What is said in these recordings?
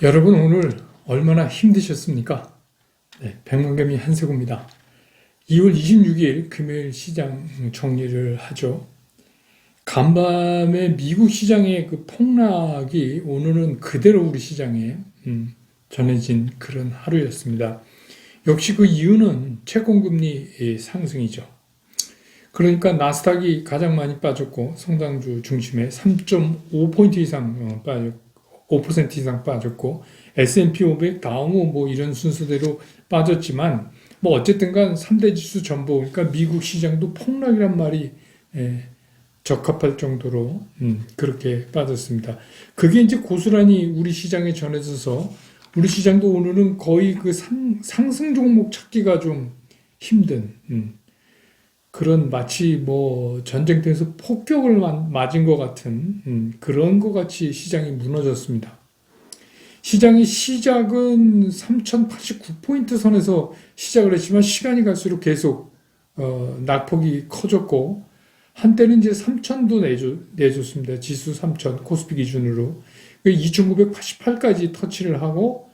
여러분 오늘 얼마나 힘드셨습니까? 네, 백만개미 한세구입니다. 2월 26일 금요일 시장 정리를 하죠. 간밤에 미국 시장의 그 폭락이 오늘은 그대로 우리 시장에 전해진 그런 하루였습니다. 역시 그 이유는 채권금리 상승이죠. 그러니까 나스닥이 가장 많이 빠졌고 성장주 중심에 3.5포인트 이상 빠졌고 5% 이상 빠졌고 S&P 500, 다우 뭐 이런 순서대로 빠졌지만 뭐 어쨌든 간 3대 지수 전부 그러니까 미국 시장도 폭락이란 말이 적합할 정도로 그렇게 빠졌습니다. 그게 이제 고스란히 우리 시장에 전해져서 우리 시장도 오늘은 거의 그 상승 종목 찾기가 좀 힘든 그런 마치 뭐 전쟁터에서 폭격을 맞은 것 같은 그런 것 같이 시장이 무너졌습니다. 시장의 시작은 3089포인트 선에서 시작을 했지만 시간이 갈수록 계속 낙폭이 커졌고 한때는 이제 3000도 내줬습니다. 지수 3000 코스피 기준으로 2988까지 터치를 하고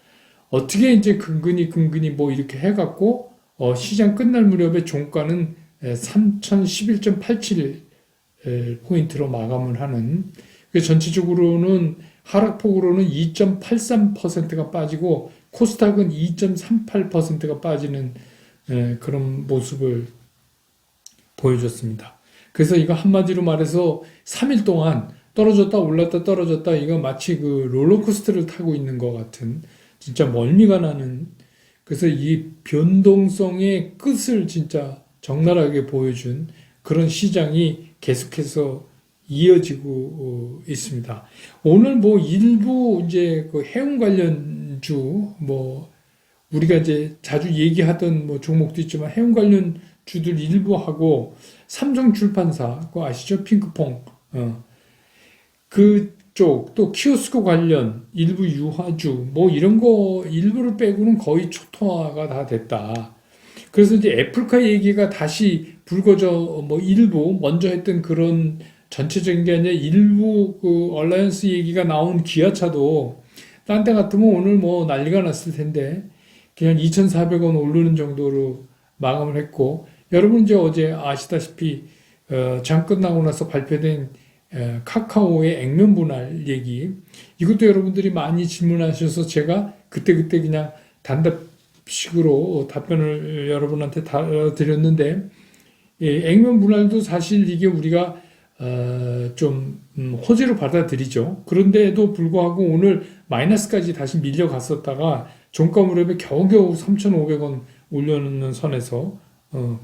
어떻게 이제 근근히 뭐 이렇게 해갖고 시장 끝날 무렵에 종가는 3011.87포인트로 마감을 하는 전체적으로는 하락폭으로는 2.83%가 빠지고 코스닥은 2.38%가 빠지는 그런 모습을 보여줬습니다. 그래서 이거 한마디로 말해서 3일 동안 떨어졌다 올랐다 떨어졌다 이거 마치 그 롤러코스터를 타고 있는 것 같은 진짜 멀미가 나는 그래서 이 변동성의 끝을 진짜 적나라하게 보여준 그런 시장이 계속해서 이어지고 있습니다. 오늘 뭐 일부 이제 그 해운 관련주 뭐 우리가 이제 자주 얘기하던 뭐 종목도 있지만 해운 관련 주들 일부 하고 삼성출판사 그거 아시죠? 핑크퐁 그쪽 또 키오스크 관련 일부 유화주 뭐 이런 거 일부를 빼고는 거의 초토화가 다 됐다. 그래서 이제 애플카 얘기가 다시 불거져 뭐 일부 먼저 했던 그런 전체적인 게 아니라 일부 그 얼라이언스 얘기가 나온 기아차도 딴 때 같으면 오늘 뭐 난리가 났을 텐데 그냥 2,400원 오르는 정도로 마감을 했고 여러분 이제 어제 아시다시피 장 끝나고 나서 발표된 카카오의 액면 분할 얘기 이것도 여러분들이 많이 질문하셔서 제가 그때 그냥 단답식으로 답변을 여러분한테 드렸는데 액면 분할도 사실 이게 우리가 좀 호재로 받아들이죠. 그런데도 불구하고 오늘 마이너스까지 다시 밀려갔었다가 종가 무렵에 겨우겨우 3,500원 올려놓는 선에서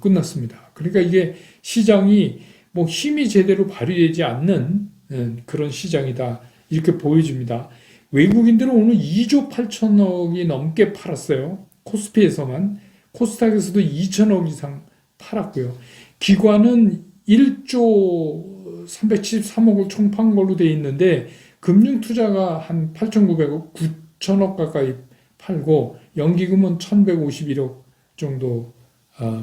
끝났습니다. 그러니까 이게 시장이 뭐 힘이 제대로 발휘되지 않는 그런 시장이다 이렇게 보여집니다. 외국인들은 오늘 2조 8천억이 넘게 팔았어요. 코스피에서만 코스닥에서도 2천억 이상 팔았고요. 기관은 1조 373억을 총 판 걸로 돼 있는데 금융투자가 한 8,900억, 9천억 가까이 팔고 연기금은 1,151억 정도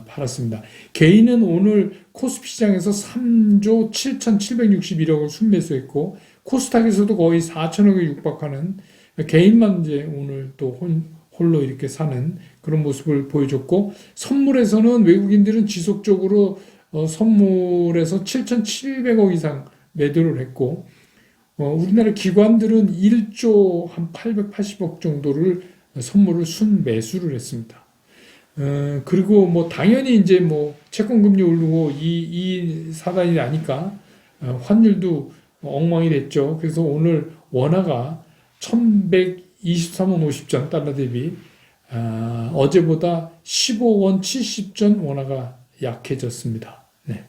팔았습니다. 개인은 오늘 코스피 시장에서 3조 7,761억을 순매수했고 코스닥에서도 거의 4천억에 육박하는 개인만 이제 오늘 또 홀로 이렇게 사는 그런 모습을 보여줬고 선물에서는 외국인들은 지속적으로 선물에서 7,700억 이상 매도를 했고 우리나라 기관들은 1조 한 880억 정도를 선물을 순매수를 했습니다. 그리고 뭐 당연히 이제 뭐 채권금리 오르고 이 사단이 나니까 환율도 엉망이 됐죠. 그래서 오늘 원화가 1123원 50전 달러 대비 어제보다 15원 70전 원화가 약해졌습니다. 네.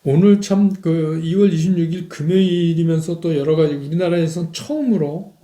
오늘 참 그 2월 26일 금요일이면서 또 여러 가지 우리나라에선 처음으로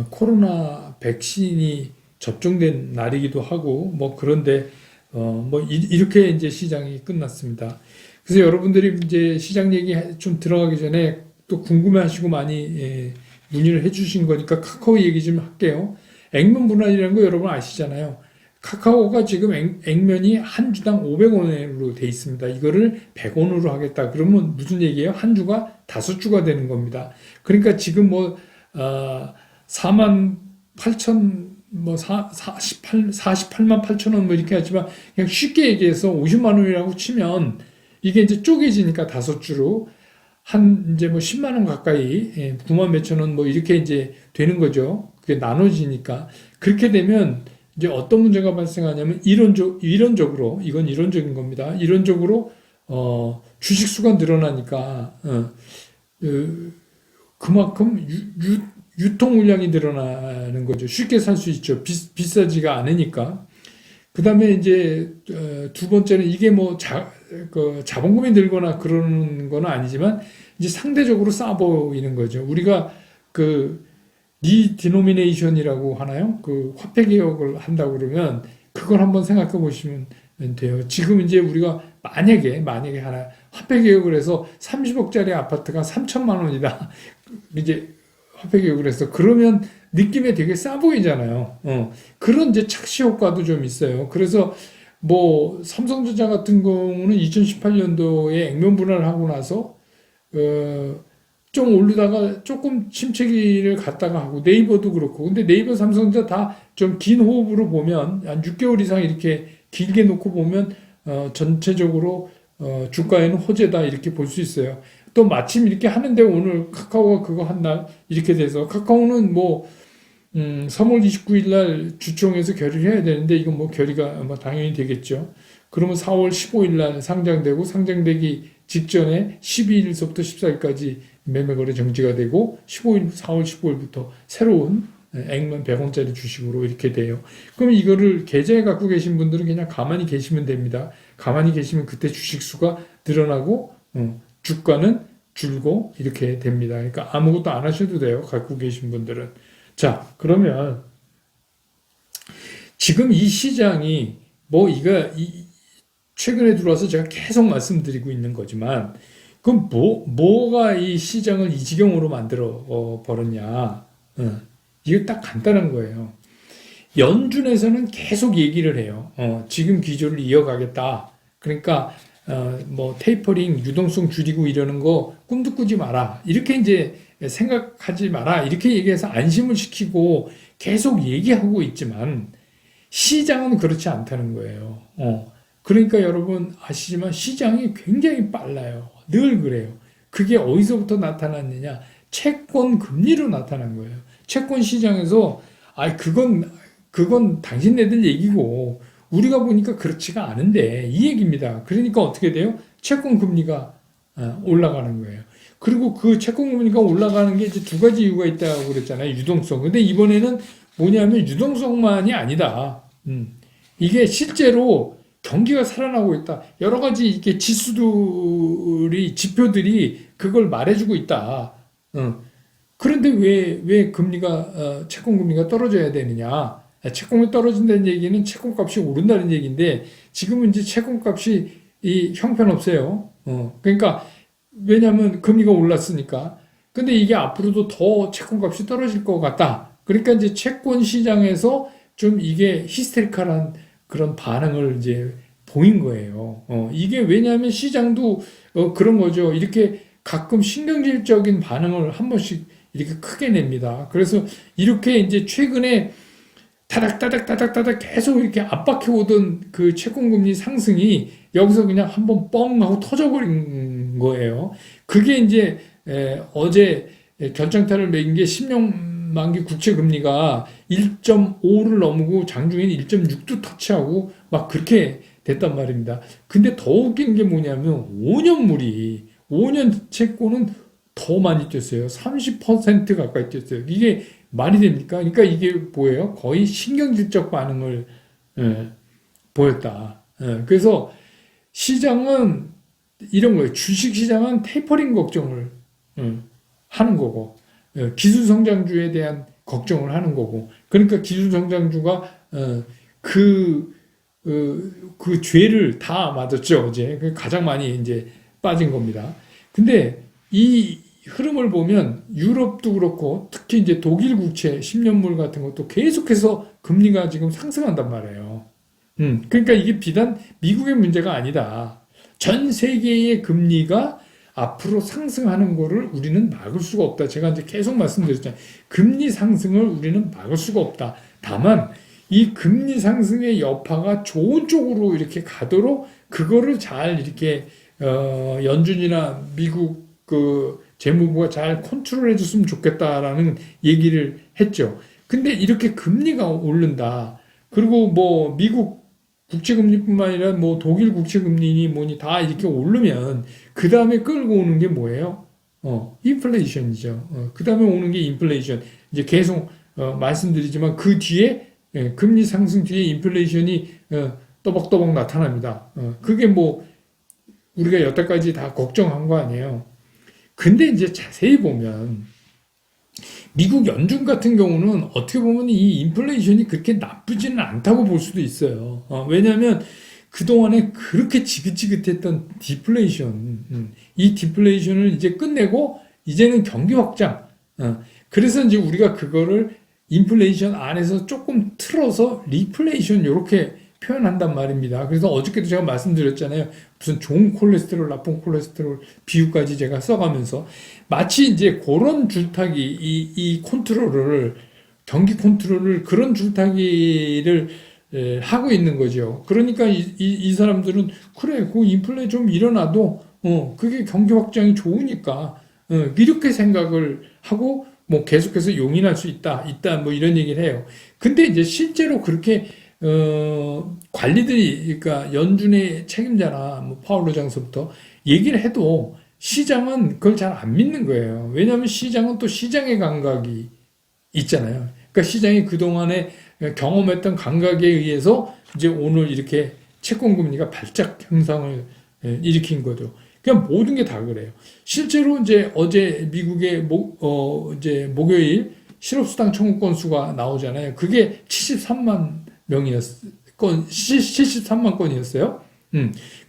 코로나 백신이 접종된 날이기도 하고 뭐 그런데 뭐 이렇게 이제 시장이 끝났습니다. 그래서 여러분들이 이제 시장 얘기 좀 들어가기 전에 또 궁금해하시고 많이 문의를 해주신 거니까 카카오 얘기 좀 할게요. 액면 분할이라는 거 여러분 아시잖아요. 카카오가 지금 액면이 한 주당 500원으로 돼 있습니다. 이거를 100원으로 하겠다. 그러면 무슨 얘기예요? 한 주가 5주가 되는 겁니다. 그러니까 지금 뭐 4만 8천 뭐 48만 8천 원 뭐 이렇게 하지만 그냥 쉽게 얘기해서 50만 원이라고 치면 이게 이제 쪼개지니까 다섯 주로 한 이제 뭐 10만 원 가까이 9만 몇천 원 뭐 이렇게 이제 되는 거죠. 그게 나눠지니까 그렇게 되면 이제 어떤 문제가 발생하냐면 이론적으로 이건 이론적인 겁니다. 이론적으로 주식 수가 늘어나니까 그만큼 유통 물량이 늘어나는 거죠. 쉽게 살 수 있죠. 비싸지가 않으니까. 그 다음에 이제 두 번째는 이게 뭐 그 자본금이 늘거나 그러는 건 아니지만 이제 상대적으로 싸 보이는 거죠. 우리가 그 리디노미네이션이라고 하나요? 그 화폐 개혁을 한다고 그러면 그걸 한번 생각해 보시면 돼요. 지금 이제 우리가 만약에 하나 화폐 개혁을 해서 30억짜리 아파트가 3천만 원이다. 이제 화폐 개혁을 해서 그러면 느낌에 되게 싸 보이잖아요. 그런 이제 착시 효과도 좀 있어요. 그래서 뭐 삼성전자 같은 경우는 2018년도에 액면 분할을 하고 나서 좀 오르다가 조금 침체기를 갔다가 하고 네이버도 그렇고 근데 네이버 삼성전자 다 좀 긴 호흡으로 보면 한 6개월 이상 이렇게 길게 놓고 보면 전체적으로 주가에는 호재다 이렇게 볼 수 있어요. 또 마침 이렇게 하는데 오늘 카카오가 그거 한 날 이렇게 돼서 카카오는 뭐 3월 29일 날 주총에서 결의를 해야 되는데 이건 뭐 결의가 아마 당연히 되겠죠. 그러면 4월 15일 날 상장되고 상장되기 직전에 12일서부터 14일까지 매매 거래 정지가 되고 4월 15일부터 새로운 액면 100원짜리 주식으로 이렇게 돼요. 그럼 이거를 계좌에 갖고 계신 분들은 그냥 가만히 계시면 됩니다. 가만히 계시면 그때 주식 수가 늘어나고 주가는 줄고 이렇게 됩니다. 그러니까 아무것도 안 하셔도 돼요. 갖고 계신 분들은. 자, 그러면 지금 이 시장이 뭐 최근에 들어와서 제가 계속 말씀드리고 있는 거지만 그럼 뭐가 이 시장을 이 지경으로 만들어 버렸냐? 이게 딱 간단한 거예요. 연준에서는 계속 얘기를 해요. 지금 기조를 이어가겠다. 그러니까 뭐 테이퍼링, 유동성 줄이고 이러는 거 꿈도 꾸지 마라. 이렇게 이제 생각하지 마라. 이렇게 얘기해서 안심을 시키고 계속 얘기하고 있지만 시장은 그렇지 않다는 거예요. 그러니까 여러분 아시지만 시장이 굉장히 빨라요. 늘 그래요. 그게 어디서부터 나타났느냐? 채권 금리로 나타난 거예요. 채권 시장에서 그건 당신네들 얘기고 우리가 보니까 그렇지가 않은데 이 얘기입니다. 그러니까 어떻게 돼요? 채권 금리가 올라가는 거예요. 그리고 그 채권 금리가 올라가는 게 이제 두 가지 이유가 있다고 그랬잖아요. 유동성. 근데 이번에는 뭐냐면 유동성만이 아니다. 이게 실제로 경기가 살아나고 있다. 여러 가지 이렇게 지표들이 그걸 말해주고 있다. 그런데 왜 채권 금리가 떨어져야 되느냐? 채권이 떨어진다는 얘기는 채권값이 오른다는 얘기인데 지금은 이제 채권값이 형편없어요. 그러니까 왜냐하면 금리가 올랐으니까. 근데 이게 앞으로도 더 채권값이 떨어질 것 같다. 그러니까 이제 채권 시장에서 좀 이게 히스테리컬한 그런 반응을 이제 보인 거예요. 이게 왜냐하면 시장도 그런 거죠. 이렇게 가끔 신경질적인 반응을 한 번씩 이렇게 크게 냅니다. 그래서 이렇게 이제 최근에 타닥타닥 계속 이렇게 압박해 오던 그 채권금리 상승이 여기서 그냥 한번 뻥 하고 터져버린 거예요. 그게 이제 어제 결정타를 매긴 게 10년 만기 국채 금리가 1.5를 넘고 장중에는 1.6도 터치하고 막 그렇게 됐단 말입니다. 근데 더 웃긴 게 뭐냐면 5년 채권은 더 많이 뛰었어요. 30% 가까이 뛰었어요. 이게 말이 됩니까? 그러니까 이게 뭐예요? 거의 신경질적 반응을 보였다. 그래서 시장은 이런 거예요. 주식시장은 테이퍼링 걱정을 하는 거고 기술성장주에 대한 걱정을 하는 거고 그러니까 기술성장주가 그 죄를 다 맞았죠. 어제 가장 많이 이제 빠진 겁니다. 근데 이 흐름을 보면 유럽도 그렇고 특히 이제 독일 국채 10년물 같은 것도 계속해서 금리가 지금 상승한단 말이에요. 그러니까 이게 비단 미국의 문제가 아니다. 전 세계의 금리가 앞으로 상승하는 거를 우리는 막을 수가 없다. 제가 이제 계속 말씀드렸잖아요. 금리 상승을 우리는 막을 수가 없다. 다만 이 금리 상승의 여파가 좋은 쪽으로 이렇게 가도록 그거를 잘 이렇게 연준이나 미국 그 재무부가 잘 컨트롤해 줬으면 좋겠다라는 얘기를 했죠. 근데 이렇게 금리가 오른다. 그리고 뭐 미국 국채금리뿐만 아니라 뭐 독일 국채금리니 뭐니 다 이렇게 오르면 그 다음에 끌고 오는 게 뭐예요? 인플레이션이죠. 그 다음에 오는 게 인플레이션. 이제 계속 말씀드리지만 그 뒤에 금리 상승 뒤에 인플레이션이 또박또박 나타납니다. 그게 뭐 우리가 여태까지 다 걱정한 거 아니에요. 근데 이제 자세히 보면 미국 연준 같은 경우는 어떻게 보면 이 인플레이션이 그렇게 나쁘지는 않다고 볼 수도 있어요. 왜냐하면 그동안에 그렇게 지긋지긋했던 디플레이션, 이 디플레이션을 이제 끝내고 이제는 경기 확장. 그래서 이제 우리가 그거를 인플레이션 안에서 조금 틀어서 리플레이션 이렇게 표현한단 말입니다. 그래서 어저께도 제가 말씀드렸잖아요. 무슨 좋은 콜레스테롤, 나쁜 콜레스테롤 비유까지 제가 써가면서 마치 이제 그런 줄타기, 이 컨트롤을, 경기 컨트롤을 그런 줄타기를 하고 있는 거죠. 그러니까 이 사람들은 그래, 그 인플레 좀 일어나도, 그게 경기 확장이 좋으니까, 이렇게 생각을 하고, 뭐 계속해서 용인할 수 있다, 뭐 이런 얘기를 해요. 근데 이제 실제로 그렇게 관리들이, 그러니까 연준의 책임자나 뭐 파월 의장서부터 얘기를 해도 시장은 그걸 잘 안 믿는 거예요. 왜냐하면 시장은 또 시장의 감각이 있잖아요. 그러니까 시장이 그동안에 경험했던 감각에 의해서 이제 오늘 이렇게 채권금리가 발작 현상을 일으킨 거죠. 그냥 모든 게 다 그래요. 실제로 이제 어제 미국의 이제 목요일 실업수당 청구 건수가 나오잖아요. 그게 73만 명이었어요. 73만 건이었어요.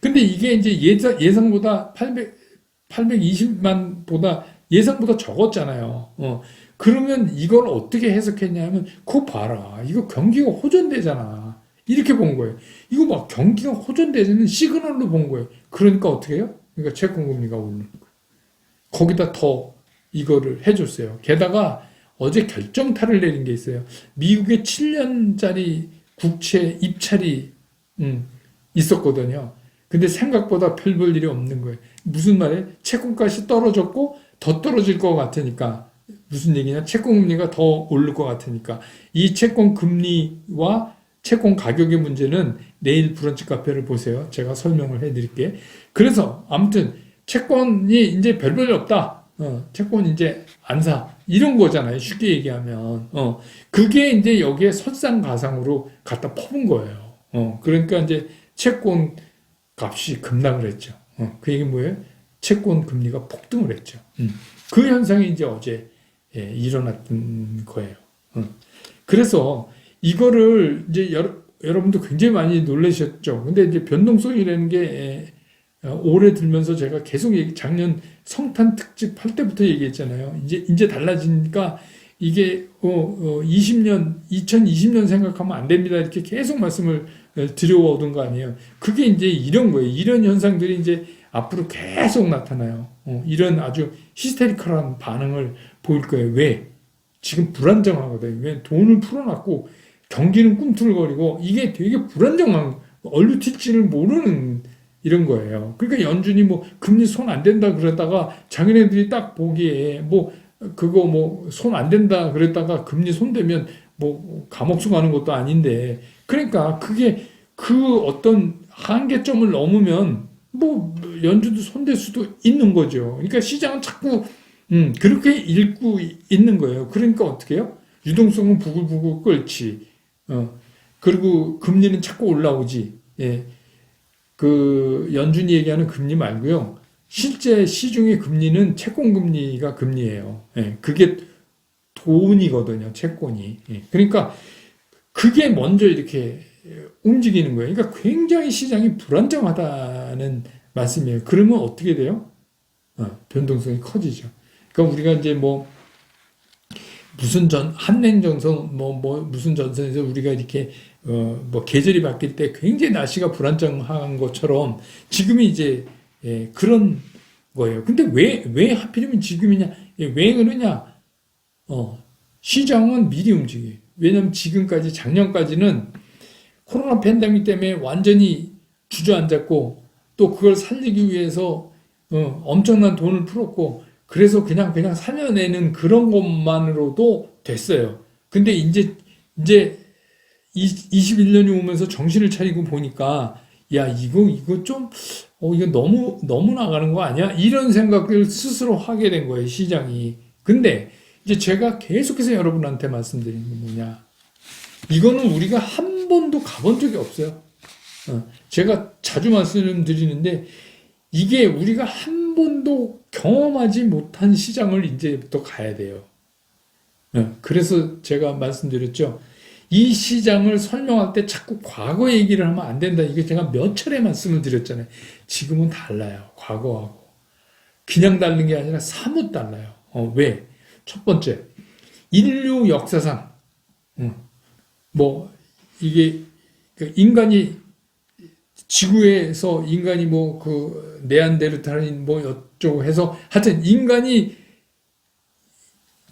근데 이게 이제 예상보다 820만 보다 예상보다 적었잖아요. 그러면 이걸 어떻게 해석했냐면, 그거 봐라. 이거 경기가 호전되잖아. 이렇게 본 거예요. 이거 막 경기가 호전되는 시그널로 본 거예요. 그러니까 어떻게 해요? 그러니까 채권금리가 오르는 거예요. 거기다 더 이거를 해줬어요. 게다가 어제 결정타를 내린 게 있어요. 미국의 7년짜리 국채 입찰이 있었거든요. 근데 생각보다 별 볼 일이 없는 거예요. 무슨 말이에요? 채권값이 떨어졌고 더 떨어질 것 같으니까. 무슨 얘기냐? 채권금리가 더 오를 것 같으니까. 이 채권금리와 채권 가격의 문제는 내일 브런치 카페를 보세요. 제가 설명을 해드릴게요. 그래서 아무튼 채권이 이제 별 볼 일 없다. 채권 이제 안 사. 이런 거잖아요. 쉽게 얘기하면. 그게 이제 여기에 설상가상으로 갖다 퍼본 거예요. 그러니까 이제 채권 값이 급락을 했죠. 그 얘기 뭐예요? 채권 금리가 폭등을 했죠. 그 현상이 이제 어제 일어났던 거예요. 그래서 이거를 이제 여러분도 굉장히 많이 놀라셨죠. 근데 이제 변동성이라는 게 올해 들면서 제가 계속 작년 성탄 특집 할 때부터 얘기했잖아요. 이제 달라지니까 이게 2020년 생각하면 안 됩니다. 이렇게 계속 말씀을 드려오던 거 아니에요. 그게 이제 이런 거예요. 이런 현상들이 이제 앞으로 계속 나타나요. 이런 아주 히스테리컬한 반응을 보일 거예요. 왜? 지금 불안정하거든요. 왜? 돈을 풀어놨고 경기는 꿈틀거리고 이게 되게 불안정한, 얼루 튈지를 모르는 이런 거예요. 그러니까 연준이 뭐 금리 손 안 된다 그러다가 자기네들이 딱 보기에 뭐 그거 뭐 손 안 된다 그랬다가 금리 손 대면 뭐 감옥수 가는 것도 아닌데, 그러니까 그게 그 어떤 한계점을 넘으면 뭐 연준도 손댈 수도 있는 거죠. 그러니까 시장은 자꾸 그렇게 읽고 있는 거예요. 그러니까 어떻게 해요? 유동성은 부글부글 끓지. 그리고 금리는 자꾸 올라오지. 예. 그 연준이 얘기하는 금리 말고요. 실제 시중의 금리는 채권금리가 금리예요. 예. 그게 돈이거든요. 채권이. 예. 그러니까 그게 먼저 이렇게 움직이는 거예요. 그러니까 굉장히 시장이 불안정하다는 말씀이에요. 그러면 어떻게 돼요? 변동성이 커지죠. 그러니까 우리가 이제 뭐 무슨 한냉전선 무슨 전선에서 우리가 이렇게 뭐 계절이 바뀔 때 굉장히 날씨가 불안정한 것처럼 지금이 이제 그런 거예요. 근데 왜 하필이면 지금이냐? 왜 그러냐? 시장은 미리 움직여요. 왜냐면 지금까지, 작년까지는 코로나 팬데믹 때문에 완전히 주저앉았고, 또 그걸 살리기 위해서 엄청난 돈을 풀었고, 그래서 그냥 살려내는 그런 것만으로도 됐어요. 근데 이제 21년이 오면서 정신을 차리고 보니까, 야, 이거 좀, 이거 너무 나가는 거 아니야? 이런 생각을 스스로 하게 된 거예요, 시장이. 근데 이제 제가 계속해서 여러분한테 말씀드리는 게 뭐냐. 이거는 우리가 한 번도 가본 적이 없어요. 제가 자주 말씀드리는데, 이게 우리가 한 번도 경험하지 못한 시장을 이제부터 가야 돼요. 그래서 제가 말씀드렸죠. 이 시장을 설명할 때 자꾸 과거 얘기를 하면 안 된다. 이게 제가 몇 차례 말씀을 드렸잖아요. 지금은 달라요. 과거하고. 그냥 다른 게 아니라 사뭇 달라요. 왜? 첫 번째, 인류 역사상, 뭐, 이게, 인간이, 지구에서 인간이 네안데르탈인 어쩌고 해서, 하여튼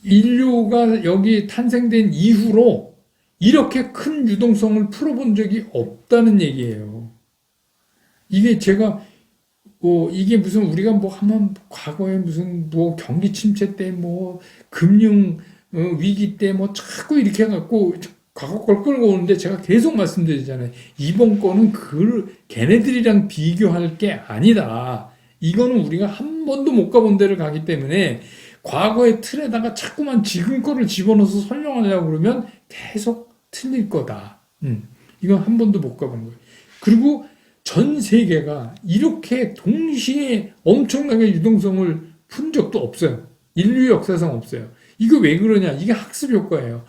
인류가 여기 탄생된 이후로 이렇게 큰 유동성을 풀어본 적이 없다는 얘기예요. 이게 제가, 이게 무슨 우리가 하면 과거에 무슨 경기 침체 때 금융 위기 때 자꾸 이렇게 해갖고 과거 걸 끌고 오는데 제가 계속 말씀드리잖아요. 이번 거는 걔네들이랑 비교할 게 아니다. 이거는 우리가 한 번도 못 가본 데를 가기 때문에 과거의 틀에다가 자꾸만 지금 거를 집어넣어서 설명하려고 그러면 계속 틀릴 거다. 이건 한 번도 못 가본 거예요. 그리고 전 세계가 이렇게 동시에 엄청나게 유동성을 푼 적도 없어요. 인류 역사상 없어요. 이거 왜 그러냐? 이게 학습 효과예요.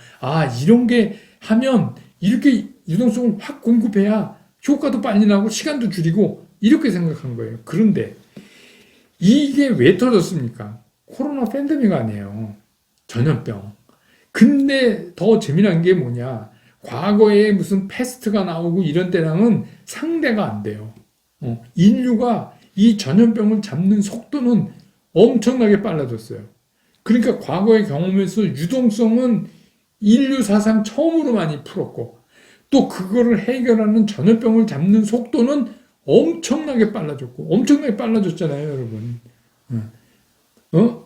이런 게 하면 이렇게 유동성을 확 공급해야 효과도 빨리 나고 시간도 줄이고 이렇게 생각한 거예요. 그런데 이게 왜 터졌습니까? 코로나 팬데믹 아니에요. 전염병. 근데 더 재미난 게 뭐냐? 과거에 무슨 패스트가 나오고 이런 때랑은 상대가 안 돼요. 인류가 이 전염병을 잡는 속도는 엄청나게 빨라졌어요. 그러니까 과거의 경험에서 유동성은 인류 사상 처음으로 많이 풀었고, 또 그거를 해결하는 전염병을 잡는 속도는 엄청나게 빨라졌고, 엄청나게 빨라졌잖아요, 여러분.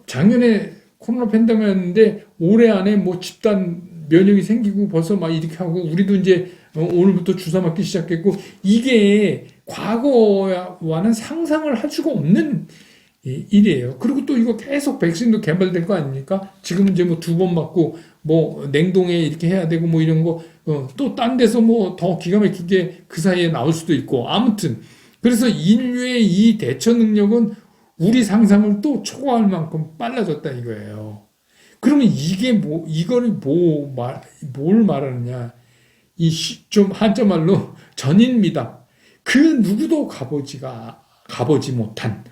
작년에 코로나 팬데믹이었는데 올해 안에 집단 면역이 생기고 벌써 막 이렇게 하고 우리도 이제 오늘부터 주사 맞기 시작했고 이게 과거와는 상상을 할 수가 없는 일이에요. 그리고 또 이거 계속 백신도 개발될 거 아닙니까? 지금 이제 2번 맞고 냉동에 이렇게 해야 되고 이런 거 또 딴 데서 더 기가 막히게 그 사이에 나올 수도 있고 아무튼 그래서 인류의 이 대처 능력은 우리 상상을 또 초과할 만큼 빨라졌다 이거예요. 그러면 이게 이거를 뭘 말하느냐. 좀 한자말로 전인미답. 그 누구도 가보지 못한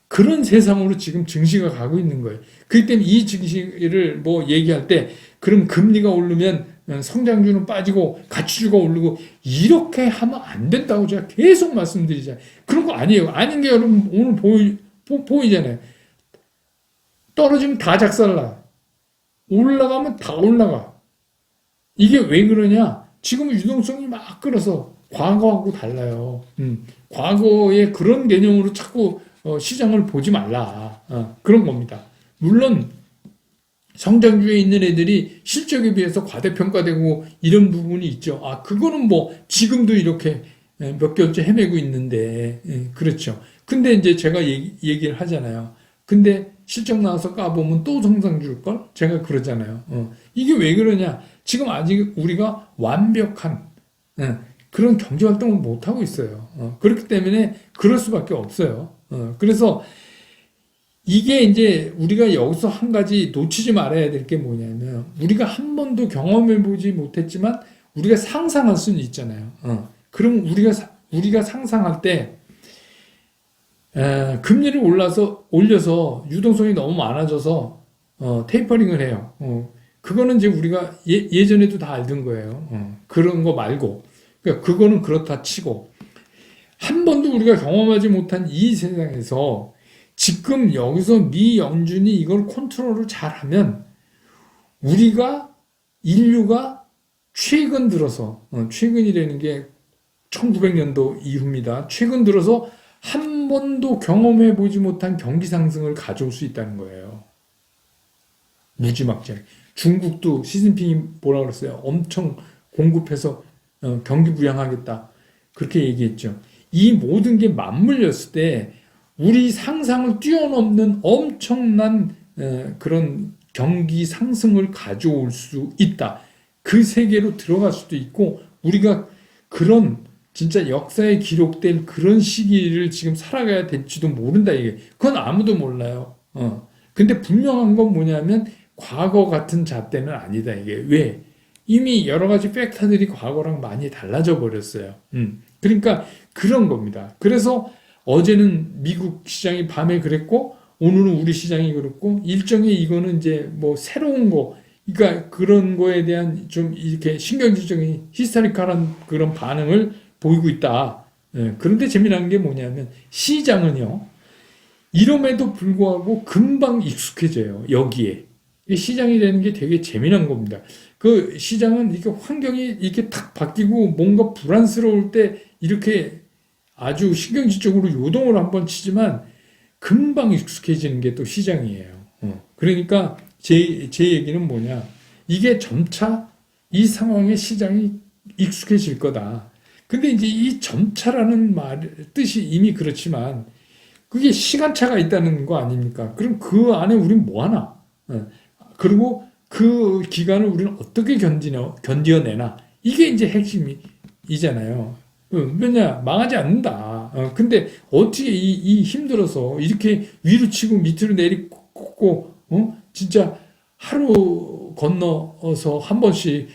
그런 세상으로 지금 증시가 가고 있는 거예요. 그렇기 때문에 이 증시를 얘기할 때, 그럼 금리가 오르면 성장률은 빠지고 가치주가 오르고 이렇게 하면 안 된다고 제가 계속 말씀드리잖아요. 그런 거 아니에요. 아닌 게 여러분 오늘 보이잖아요. 떨어지면 다 작살나. 올라가면 다 올라가. 이게 왜 그러냐? 지금 유동성이 막 끌어서 과거하고 달라요. 과거의 그런 개념으로 자꾸 시장을 보지 말라. 그런 겁니다. 물론 성장주에 있는 애들이 실적에 비해서 과대평가되고 이런 부분이 있죠. 그거는 지금도 이렇게 몇 개월째 헤매고 있는데 그렇죠. 근데 이제 제가 얘기를 하잖아요. 근데 실적 나와서 까보면 또 성장줄걸? 제가 그러잖아요. 이게 왜 그러냐? 지금 아직 우리가 완벽한 그런 경제활동을 못하고 있어요. 그렇기 때문에 그럴 수밖에 없어요. 그래서 이게 이제 우리가 여기서 한 가지 놓치지 말아야 될 게 뭐냐면 우리가 한 번도 경험해보지 못했지만 우리가 상상할 수는 있잖아요. 그럼 우리가 상상할 때 금리를 올려서 유동성이 너무 많아져서 테이퍼링을 해요. 그거는 이제 우리가 예전에도 다 알던 거예요. 그런 거 말고 그러니까 그거는 그렇다 치고 한 번도 우리가 경험하지 못한 이 세상에서 지금 여기서 미 연준이 이걸 컨트롤을 잘하면 우리가 인류가 최근 들어서 최근이라는 게 1900년도 이후입니다. 최근 들어서 한 번도 경험해 보지 못한 경기 상승을 가져올 수 있다는 거예요. 무지막지하게. 중국도 시진핑이 뭐라 그랬어요? 엄청 공급해서 경기 부양하겠다. 그렇게 얘기했죠. 이 모든 게 맞물렸을 때 우리 상상을 뛰어넘는 엄청난 그런 경기 상승을 가져올 수 있다. 그 세계로 들어갈 수도 있고 우리가 그런 진짜 역사에 기록된 그런 시기를 지금 살아가야 될지도 모른다 이게. 그건 아무도 몰라요. 근데 분명한 건 뭐냐면 과거 같은 잣대는 아니다 이게. 왜? 이미 여러 가지 팩터들이 과거랑 많이 달라져 버렸어요. 그러니까 그런 겁니다. 그래서 어제는 미국 시장이 밤에 그랬고 오늘은 우리 시장이 그렇고 일종의 이거는 이제 뭐 새로운 거 그러니까 그런 거에 대한 좀 이렇게 신경질적인 히스테리컬한 그런 반응을 보이고 있다. 그런데 재미난 게 뭐냐면 시장은요. 이럼에도 불구하고 금방 익숙해져요. 여기에. 시장이 되는 게 되게 재미난 겁니다. 그 시장은 이렇게 환경이 이렇게 탁 바뀌고 뭔가 불안스러울 때 이렇게 아주 신경질적으로 요동을 한번 치지만 금방 익숙해지는 게 또 시장이에요. 그러니까 제 얘기는 뭐냐. 이게 점차 이 상황에 시장이 익숙해질 거다. 근데 이제 이 점차라는 뜻이 이미 그렇지만 그게 시간차가 있다는 거 아닙니까? 그럼 그 안에 우린 뭐 하나? 그리고 그 기간을 우리는 어떻게 견뎌내나? 이게 이제 핵심이잖아요. 왜냐? 망하지 않는다. 근데 어떻게 이 힘들어서 이렇게 위로 치고 밑으로 내리고, 진짜 하루 건너서 한 번씩,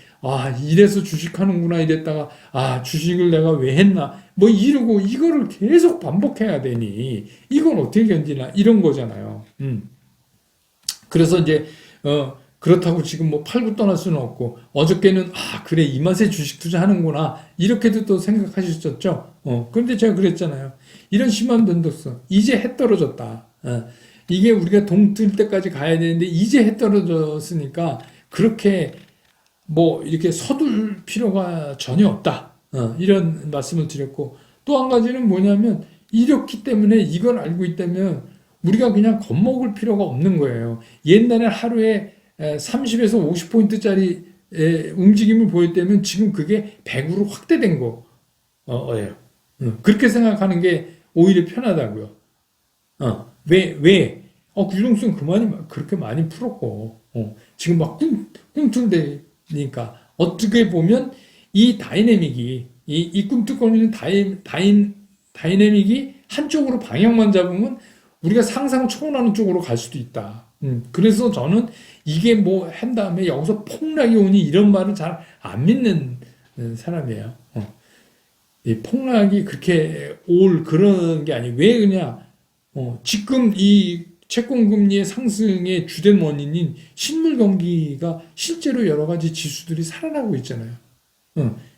이래서 주식하는구나 이랬다가, 주식을 내가 왜 했나? 뭐 이러고 이거를 계속 반복해야 되니, 이건 어떻게 견디나? 이런 거잖아요. 그래서 이제, 그렇다고 지금 뭐 팔고 떠날 수는 없고, 어저께는, 그래, 이 맛에 주식 투자하는구나. 이렇게도 또 생각하셨죠? 그런데 제가 그랬잖아요. 이런 심한 변동성. 이제 해 떨어졌다. 이게 우리가 동 뜰 때까지 가야 되는데, 이제 해 떨어졌으니까, 그렇게 뭐, 이렇게 서둘 필요가 전혀 없다. 이런 말씀을 드렸고, 또 한 가지는 뭐냐면, 이렇기 때문에 이걸 알고 있다면, 우리가 그냥 겁먹을 필요가 없는 거예요. 옛날에 하루에 30에서 50포인트짜리 움직임을 보였다면 지금 그게 100으로 확대된 거예요. 그렇게 생각하는 게 오히려 편하다고요. 왜? 유동성 그렇게 많이 풀었고, 지금 막 꿈틀대니까. 어떻게 보면 이 다이내믹이, 이 꿈틀거리는 다이내믹이 한쪽으로 방향만 잡으면 우리가 상상 초월하는 쪽으로 갈 수도 있다. 그래서 저는 이게 뭐 한 다음에 여기서 폭락이 오니 이런 말을 잘 안 믿는 사람이에요. 이 폭락이 그렇게 올 그런 게 아니에요. 왜 그러냐? 지금 이 채권금리의 상승의 주된 원인인 실물 경기가 실제로 여러 가지 지수들이 살아나고 있잖아요.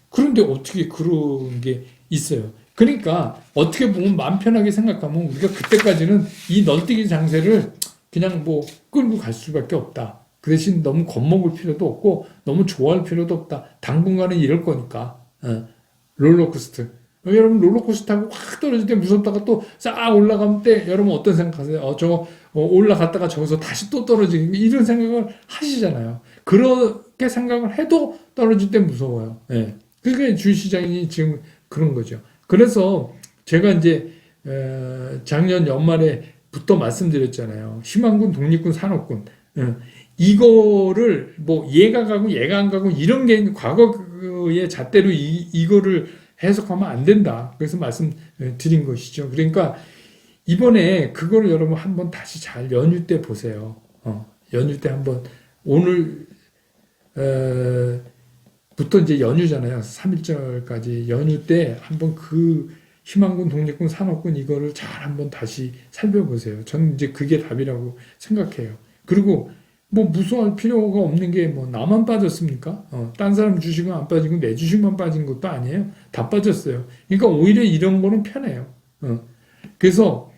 그런데 어떻게 그런 게 있어요? 그러니까 어떻게 보면 마음 편하게 생각하면 우리가 그때까지는 이 널뛰기 장세를 그냥 뭐 끌고 갈 수밖에 없다. 그 대신 너무 겁먹을 필요도 없고 너무 좋아할 필요도 없다. 당분간은 이럴 거니까. 롤러코스터. 여러분 롤러코스터 타고 확 떨어질 때 무섭다가 또 싹 올라가면 때 여러분 어떤 생각하세요? 올라갔다가 저기서 다시 또 떨어지는 이런 생각을 하시잖아요. 그렇게 생각을 해도 떨어질 때 무서워요. 그게 주식시장이 지금 그런 거죠. 그래서 제가 이제 작년 연말에부터 말씀드렸잖아요. 희망군, 독립군, 산업군. 이거를 뭐 얘가 가고 얘가 안 가고 이런 게 과거의 잣대로 이거를 해석하면 안 된다. 그래서 말씀드린 것이죠. 그러니까 이번에 그거를 여러분 한번 다시 잘 연휴 때 보세요. 연휴 때 한번 오늘 부터 이제 연휴잖아요. 3일절까지 연휴 때 한번 그 희망군, 독립군, 산업군 이거를 잘 한번 다시 살펴보세요. 저는 이제 그게 답이라고 생각해요. 그리고 뭐 무서워할 필요가 없는 게 뭐 나만 빠졌습니까? 딴 사람 주식은 안 빠지고 내 주식만 빠진 것도 아니에요. 다 빠졌어요. 그러니까 오히려 이런 거는 편해요. 그래서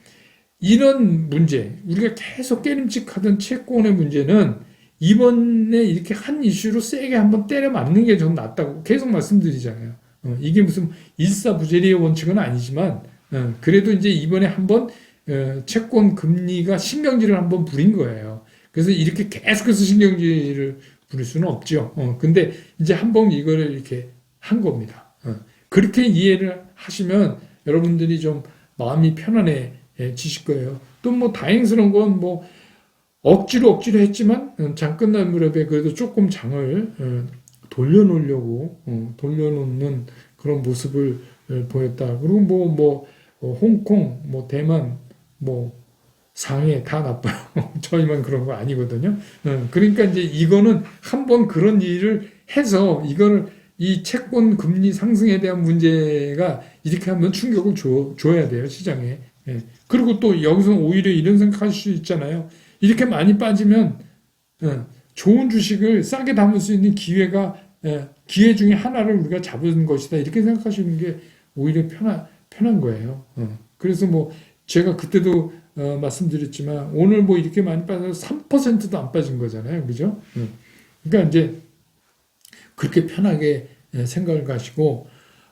이런 문제, 우리가 계속 깨림칙하던 채권의 문제는 이번에 이렇게 한 이슈로 세게 한번 때려 맞는 게 좀 낫다고 계속 말씀드리잖아요. 이게 무슨 일사부재리의 원칙은 아니지만, 그래도 이제 이번에 한번 채권 금리가 신경질을 한번 부린 거예요. 그래서 이렇게 계속해서 신경질을 부릴 수는 없죠. 근데 이제 한번 이거를 이렇게 한 겁니다. 그렇게 이해를 하시면 여러분들이 좀 마음이 편안해지실 거예요. 또 뭐 다행스러운 건 뭐 억지로 했지만 장 끝날 무렵에 그래도 조금 장을 돌려놓으려고 돌려놓는 그런 모습을 보였다. 그리고 홍콩, 뭐 대만, 뭐 상해 다 나빠요. 저희만 그런 거 아니거든요. 그러니까 이제 이거는 한번 그런 일을 해서 이거를 이 채권 금리 상승에 대한 문제가 이렇게 한번 충격을 줘야 돼요, 시장에. 예. 그리고 또 여기서 오히려 이런 생각하실 수 있잖아요. 이렇게 많이 빠지면 좋은 주식을 싸게 담을 수 있는 기회 중에 하나를 우리가 잡은 것이다. 이렇게 생각하시는 게 오히려 편한 거예요. 그래서 뭐 제가 그때도 말씀드렸지만 오늘 뭐 이렇게 많이 빠져서 3%도 안 빠진 거잖아요. 그죠? 그러니까 이제 그렇게 편하게 생각을 가시고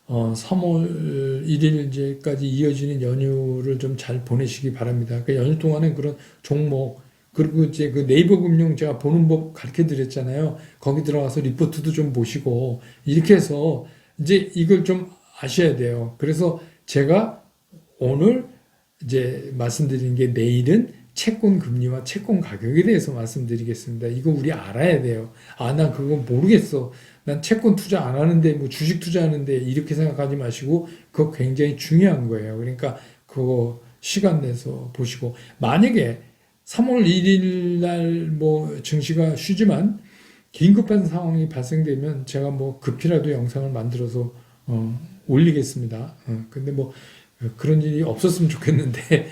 3월 1일까지 이어지는 연휴를 좀 잘 보내시기 바랍니다. 그 연휴 동안에 그런 종목 그리고 이제 그 네이버 금융 제가 보는 법 가르쳐 드렸잖아요. 거기 들어가서 리포트도 좀 보시고 이렇게 해서 이제 이걸 좀 아셔야 돼요. 그래서 제가 오늘 이제 말씀드린 게 내일은 채권 금리와 채권 가격에 대해서 말씀드리겠습니다. 이거 우리 알아야 돼요. 난 그거 모르겠어. 난 채권 투자 안 하는데 뭐 주식 투자하는데 이렇게 생각하지 마시고 그거 굉장히 중요한 거예요. 그러니까 그거 시간 내서 보시고 만약에 3월 1일 날 뭐 증시가 쉬지만 긴급한 상황이 발생되면 제가 뭐 급히라도 영상을 만들어서 올리겠습니다. 근데 뭐 그런 일이 없었으면 좋겠는데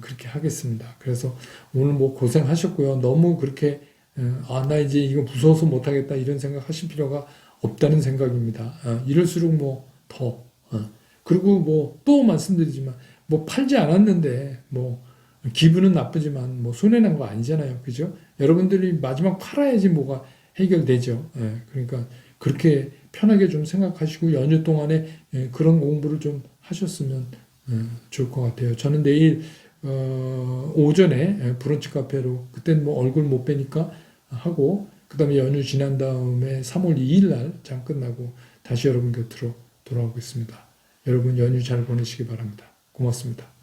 그렇게 하겠습니다. 그래서 오늘 뭐 고생하셨고요. 너무 그렇게 나 이제 이거 무서워서 못하겠다 이런 생각 하실 필요가 없다는 생각입니다. 이럴수록 뭐 더 그리고 뭐 또 말씀드리지만 뭐 팔지 않았는데 뭐 기분은 나쁘지만 뭐 손해난 거 아니잖아요. 그죠? 여러분들이 마지막 팔아야지 뭐가 해결되죠. 그러니까 그렇게 편하게 좀 생각하시고 연휴 동안에 그런 공부를 좀 하셨으면 좋을 것 같아요. 저는 내일 오전에 브런치 카페로 그때는 뭐 얼굴 못 뵈니까 하고 그다음에 연휴 지난 다음에 3월 2일 날 장 끝나고 다시 여러분 곁으로 돌아오겠습니다. 여러분 연휴 잘 보내시기 바랍니다. 고맙습니다.